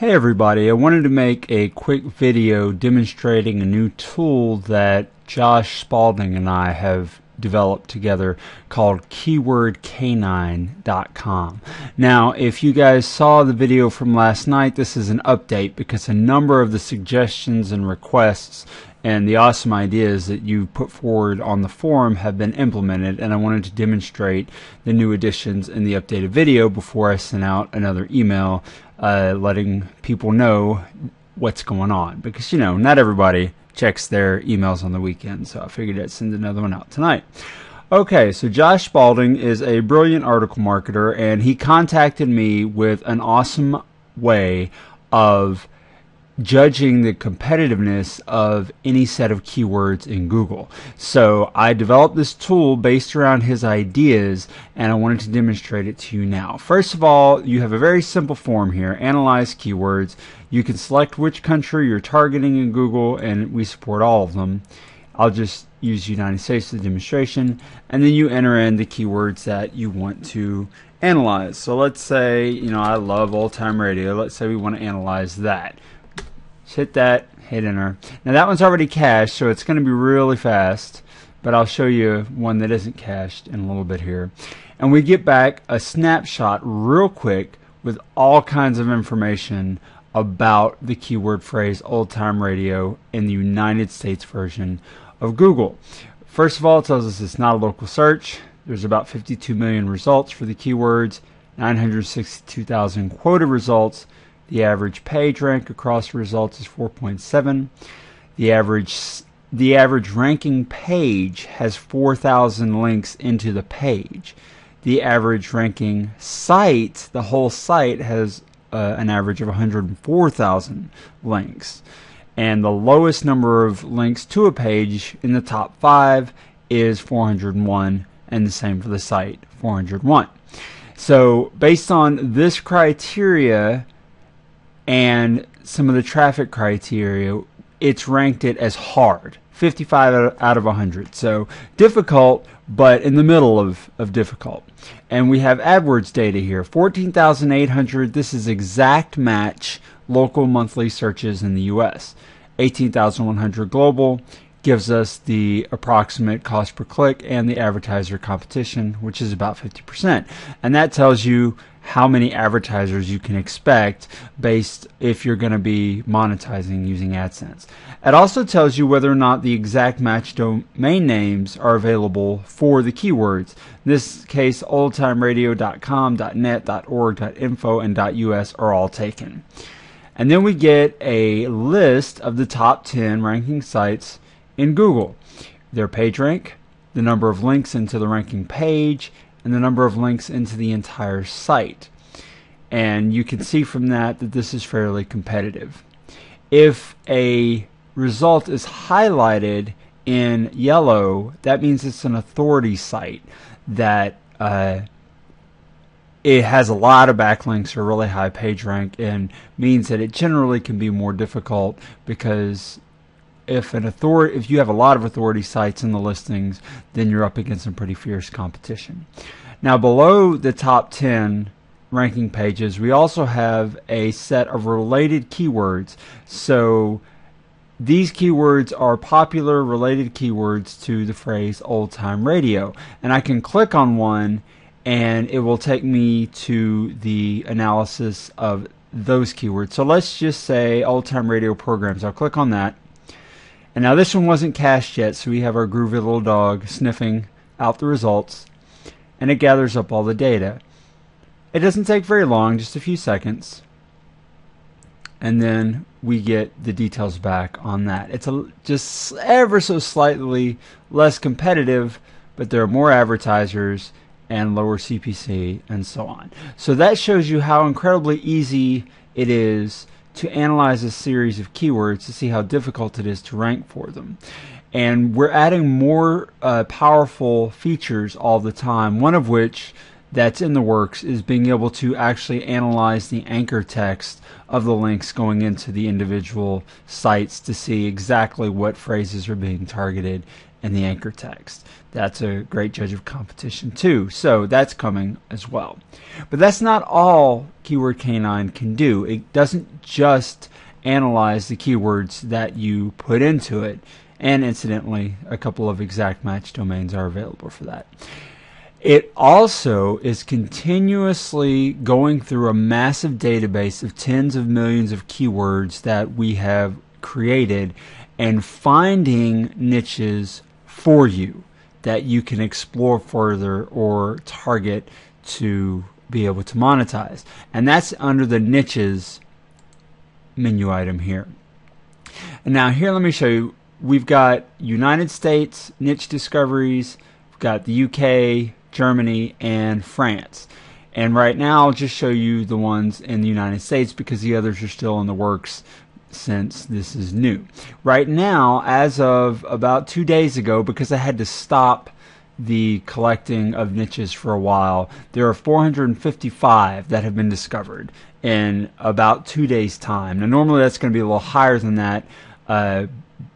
Hey everybody, I wanted to make a quick video demonstrating a new tool that Josh Spalding and I have developed together called keywordcanine.com. Now, if you guys saw the video from last night, this is an update because a number of the suggestions and requests and the awesome ideas that you put forward on the forum have been implemented, and I wanted to demonstrate the new additions in the updated video before I sent out another email letting people know what's going on, because not everybody checks their emails on the weekend, so I figured I'd send another one out tonight. Okay, so Josh Spalding is a brilliant article marketer, and he contacted me with an awesome way of judging the competitiveness of any set of keywords in Google. So I developed this tool based around his ideas, and I wanted to demonstrate it to you now. First of all, you have a very simple form here: analyze keywords. You can select which country you're targeting in Google, and we support all of them. I'll just use United States for the demonstration, and then you enter in the keywords that you want to analyze. So let's say, I love old time radio. Let's say we want to analyze that. Hit that, hit enter. Now that one's already cached, so it's going to be really fast, but I'll show you one that isn't cached in a little bit here. And we get back a snapshot real quick with all kinds of information about the keyword phrase old time radio in the United States version of Google. First of all, it tells us it's not a local search. There's about 52 million results for the keywords, 962,000 quoted results. The average page rank across results is 4.7. The average ranking page has 4,000 links into the page. The average ranking site, the whole site, has an average of 104,000 links. And the lowest number of links to a page in the top 5 is 401, and the same for the site, 401. So based on this criteria and some of the traffic criteria, it's ranked it as hard, 55 out of 100. So difficult, but in the middle of difficult. And we have AdWords data here, 14,800. This is exact match local monthly searches in the US. 18,100 global gives us the approximate cost per click and the advertiser competition, which is about 50%. And that tells you how many advertisers you can expect based if you're going to be monetizing using AdSense. It also tells you whether or not the exact match domain names are available for the keywords. In this case, oldtimeradio.com, .net, .org, .info, and .us are all taken. And then we get a list of the top 10 ranking sites in Google, their page rank, the number of links into the ranking page, and the number of links into the entire site. And you can see from that that this is fairly competitive. If a result is highlighted in yellow, that means it's an authority site that it has a lot of backlinks or really high page rank, and means that it generally can be more difficult, because if you have a lot of authority sites in the listings, then you're up against some pretty fierce competition. Now below the top 10 ranking pages, we also have a set of related keywords. So these keywords are popular related keywords to the phrase old time radio. And I can click on one and it will take me to the analysis of those keywords. So let's just say old time radio programs. I'll click on that. And now this one wasn't cached yet, so we have our groovy little dog sniffing out the results, and it gathers up all the data. It doesn't take very long, just a few seconds, and then we get the details back on that. It's just ever so slightly less competitive, but there are more advertisers and lower CPC and so on. So that shows you how incredibly easy it is to analyze a series of keywords to see how difficult it is to rank for them. And we're adding more powerful features all the time, one of which that's in the works is being able to actually analyze the anchor text of the links going into the individual sites to see exactly what phrases are being targeted in the anchor text. That's a great judge of competition too, so that's coming as well. But that's not all Keyword Canine can do. It doesn't just analyze the keywords that you put into it, and incidentally a couple of exact match domains are available for that. It also is continuously going through a massive database of tens of millions of keywords that we have created and finding niches for you that you can explore further or target to be able to monetize. And that's under the niches menu item here. And now here, let me show you. We've got United States niche discoveries, we've got the UK, Germany, and France. And right now I'll just show you the ones in the United States because the others are still in the works since this is new. Right now, as of about 2 days ago, because I had to stop the collecting of niches for a while, there are 455 that have been discovered in about 2 days time. Now normally that's going to be a little higher than that,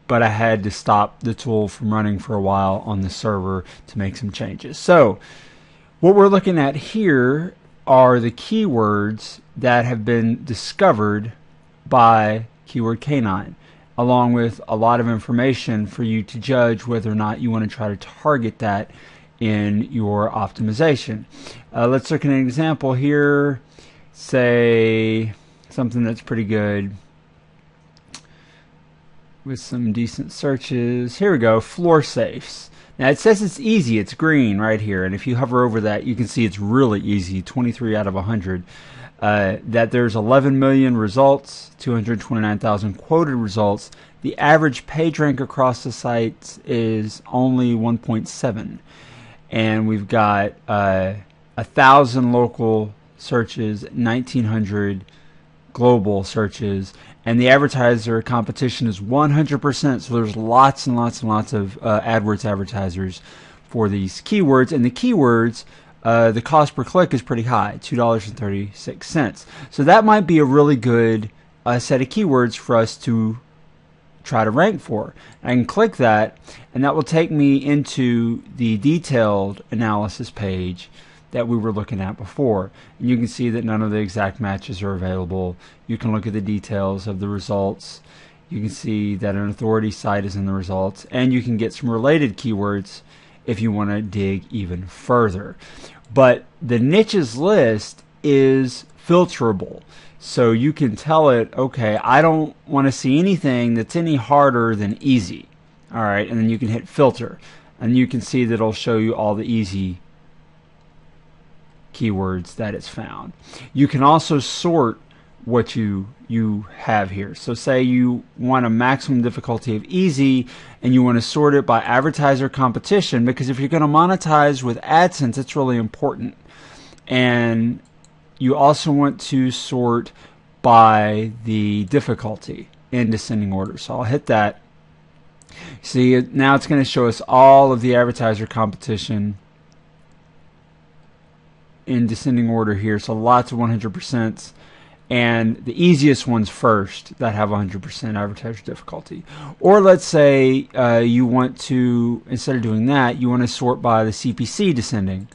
but I had to stop the tool from running for a while on the server to make some changes. So what we're looking at here are the keywords that have been discovered by Keyword Canine, along with a lot of information for you to judge whether or not you want to try to target that in your optimization. Let's look at an example here. Say something that's pretty good with some decent searches. Here we go, floor safes. Now it says it's easy, it's green right here, and if you hover over that you can see it's really easy, 23 out of 100. That there's 11 million results, 229,000 quoted results. The average page rank across the sites is only 1.7, and we've got 1,000 local searches, 1,900 global searches, and the advertiser competition is 100%. So there's lots and lots and lots of AdWords advertisers for these keywords, and the keywords, the cost per click is pretty high, $2.36. So that might be a really good set of keywords for us to try to rank for. I can click that, and that will take me into the detailed analysis page that we were looking at before. And you can see that none of the exact matches are available. You can look at the details of the results. You can see that an authority site is in the results, and you can get some related keywords if you want to dig even further. But the niches list is filterable, so you can tell it, okay, I don't want to see anything that's any harder than easy. Alright, and then you can hit filter, and you can see that it'll show you all the easy keywords that it's found. You can also sort what you have here. So say you want a maximum difficulty of easy, and you want to sort it by advertiser competition, because if you're going to monetize with AdSense, it's really important. And you also want to sort by the difficulty in descending order. So I'll hit that. See, now it's going to show us all of the advertiser competition in descending order here. So lots of 100%, and the easiest ones first that have 100% advertiser difficulty. Or let's say you want to, instead of doing that, you want to sort by the CPC descending.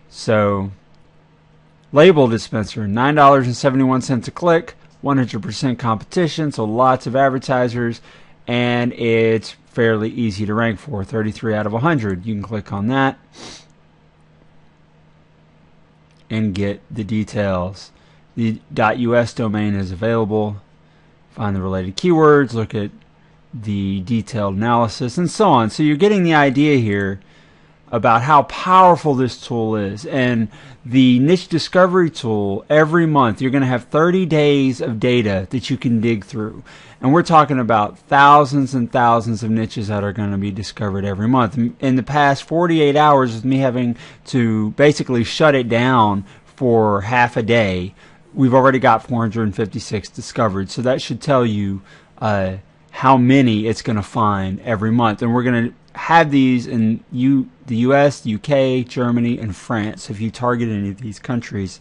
So label dispenser, $9.71 a click, 100% competition, so lots of advertisers, and it's fairly easy to rank for, 33 out of 100. You can click on that and get the details. The .us domain is available. Find the related keywords, look at the detailed analysis, and so on. So you're getting the idea here about how powerful this tool is. And the niche discovery tool, every month you're going to have 30 days of data that you can dig through. And we're talking about thousands and thousands of niches that are going to be discovered every month. In the past 48 hours of me having to basically shut it down for half a day, we've already got 456 discovered. So that should tell you how many it's going to find every month. And we're going to have these in the US, the UK, Germany, and France. So if you target any of these countries,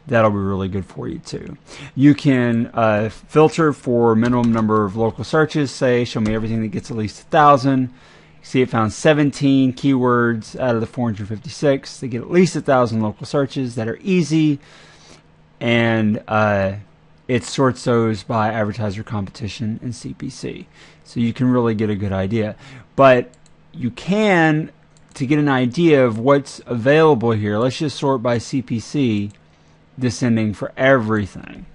that'll be really good for you too. You can filter for minimum number of local searches. Say, show me everything that gets at least 1,000. See, it found 17 keywords out of the 456. They get at least 1,000 local searches that are easy, and it sorts those by advertiser competition and CPC. So you can really get a good idea. But you can, to get an idea of what's available here, let's just sort by CPC, descending for everything.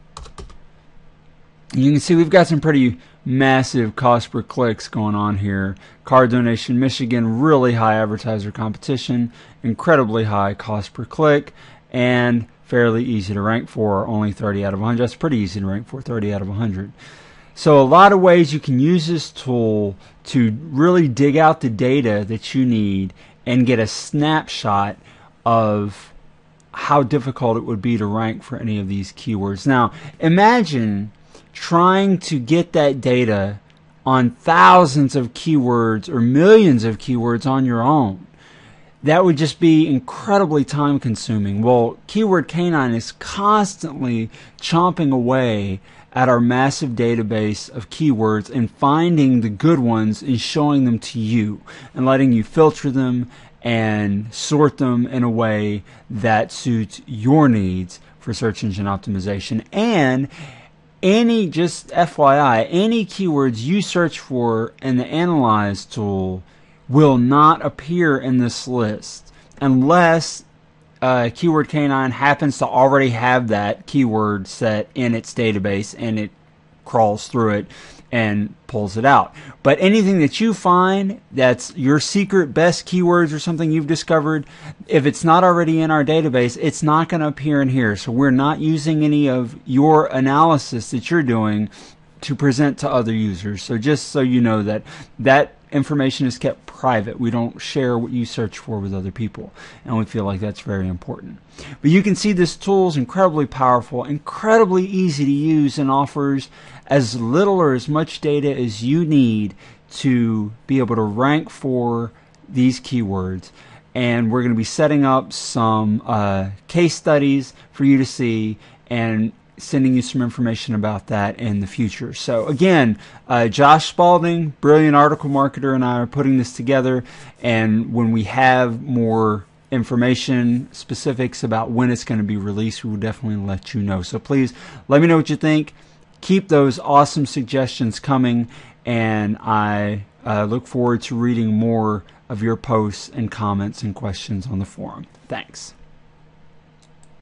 You can see we've got some pretty massive cost per clicks going on here. Car donation, Michigan, really high advertiser competition, incredibly high cost per click, and fairly easy to rank for, only 30 out of 100. That's pretty easy to rank for, 30 out of 100. So a lot of ways you can use this tool to really dig out the data that you need and get a snapshot of how difficult it would be to rank for any of these keywords. Now, imagine trying to get that data on thousands of keywords or millions of keywords on your own. That would just be incredibly time consuming. Well, Keyword Canine is constantly chomping away at our massive database of keywords and finding the good ones and showing them to you and letting you filter them and sort them in a way that suits your needs for search engine optimization. And just FYI, any keywords you search for in the Analyze tool will not appear in this list unless Keyword Canine happens to already have that keyword set in its database and it crawls through it and pulls it out. But anything that you find that's your secret best keywords or something you've discovered, if it's not already in our database, it's not going to appear in here. So we're not using any of your analysis that you're doing to present to other users. So just so you know that information is kept private. We don't share what you search for with other people, and we feel like that's very important. But you can see this tool is incredibly powerful, incredibly easy to use, and offers as little or as much data as you need to be able to rank for these keywords. And we're going to be setting up some case studies for you to see and sending you some information about that in the future. So again, Josh Spalding, brilliant article marketer, and I are putting this together, and when we have more information, specifics about when it's going to be released, we will definitely let you know. So please let me know what you think. Keep those awesome suggestions coming, and I look forward to reading more of your posts and comments and questions on the forum. Thanks.